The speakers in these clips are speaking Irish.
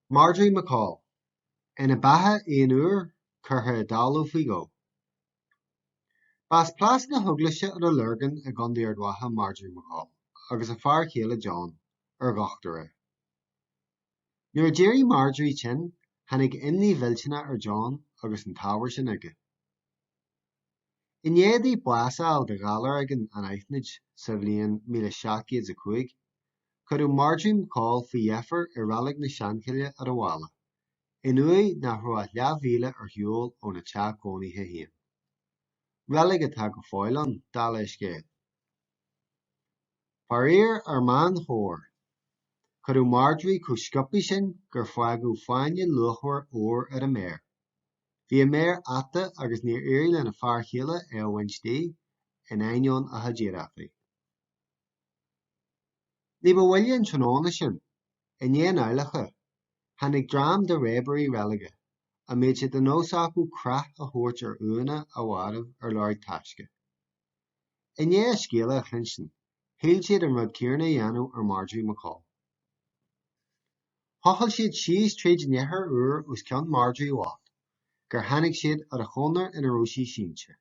Marjorie McCaul, ina batha aon uair curtha dal faoi go. Bas plas na thuglaise ar a lurgan a gcondí ar dthatha Marjorie McCaul, agus a fear chéile John, ar gachtar é. Nuair a d'éirigh Marjorie sin, tháinig imní bhilteanna ar John agus an tábhair sin aige. I ndéadaí blásail de ghalair aigean an aithneid sa bhliain 1705, chuireadh Marjorie McCaul faoi dheafar i realaigh na seanchaile ar a bhála, in nuaidh nach raibh leathmhíle ar shiúl ó na teach gcónaithe féin. Realaigh atá go fáileann dá le scéal. Paríar ar meán chóir, chuireadh Marjorie chomh sciobtha sin gur foireadh fáinne luachmhar ór ar a méar. Bhí a méar atta agus níor éirí lena fear chéile a Wednesday in aineoin a hadéireachtaí. Ní ba bhfuil an tráthnóna sin, in éon eolacha, tháinig dream de réabairí realaige, a méid siad an ósacú creath a thabhairt ar uanna a mhaidimh ar leabhar taisce. In é a scéala a chlinsean, thaobh siad an rud céanna a dhéanamh ar Marjorie McCaul. Thachail siad síos tríd nethar uair os cionn Marjorie Watt, gur tháinig siad ar a chónar ina róisí sínte.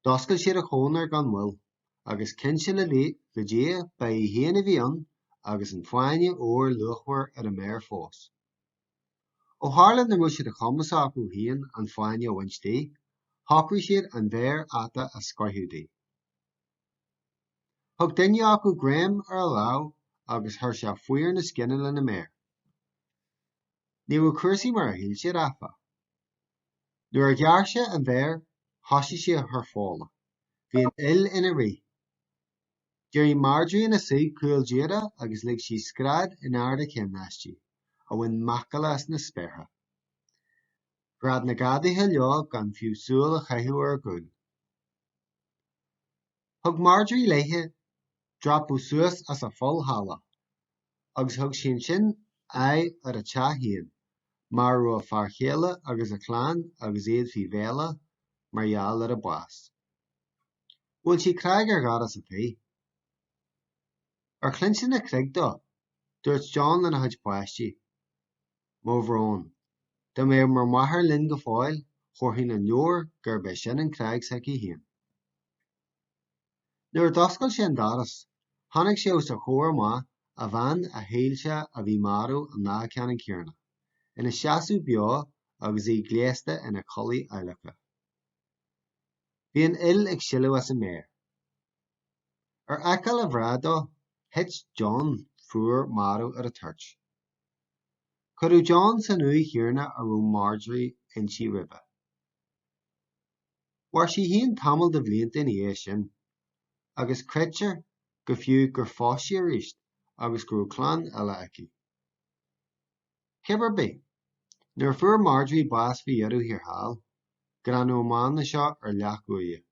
D'oscail siad a chónar gan bhfuil, agus cinse le dé ba í héana a bhí ann agus an fáinne ór luachmhar ar a méar fós. Ó tharla na muid siad a chumas acu haon an fáinne a Wednesday, thocraigh siad an bhéir atta a scoithúdaí. Thug duine acu Graham ar a láth agus thuir sé faoir na scinne le na méar. Ní bhfuil cuasaí mar a thuill siad afa. Nuair a ghearr sé an bhéir, thosaigh sé thar fála. Bhí an ill ina rí. D'éirigh Marjorie ina suigh cúil déara agus ligh sí scrad in airde céimhneastí, a bhain macaile na spéirthe. Bhread na gadaithe leo gan fiú súil a chaithú ar gúil. Thug Marjorie léithe drapú suas as a full hala, agus thug sin ar a teach féin, mar raibh fear chéile agus a chlann agus iad faoi bhéala mar gheall ar a bás. Bhfuil sí creag ar gcad as a taobh. Ar chlinsean na craigdá, dúirt John lena chuid páistí. Mo bhrón, do mé mar maithair linn go fáil, chomhthaoin an leor gur beidh sin an creag sa chéan. Nuair a d'oscail sé an daras, tháinig sé os a chóir amach a bhain a shaoilte a bhí marú an náceann céanna, ina seasamh beo agus í gléasta ina chulaí eolacha. Bhí an ill ag sileadh as a méar. Ar eiceal a bhreadá, hit John fuair marú ar a tuirt. Cuireadh John sa nua chéanna a raibh Marjorie in sí roimhe. War sí haon tamil de bhlianta in é sin, agus creidtear go fiú gur fós sé arís agus gur clann eile aici. Ceabar bé, nuair fuair Marjorie bás faoi dhearú hir hall, granú amán na seo ar leath guaithe.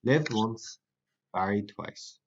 Lived once, buried twice.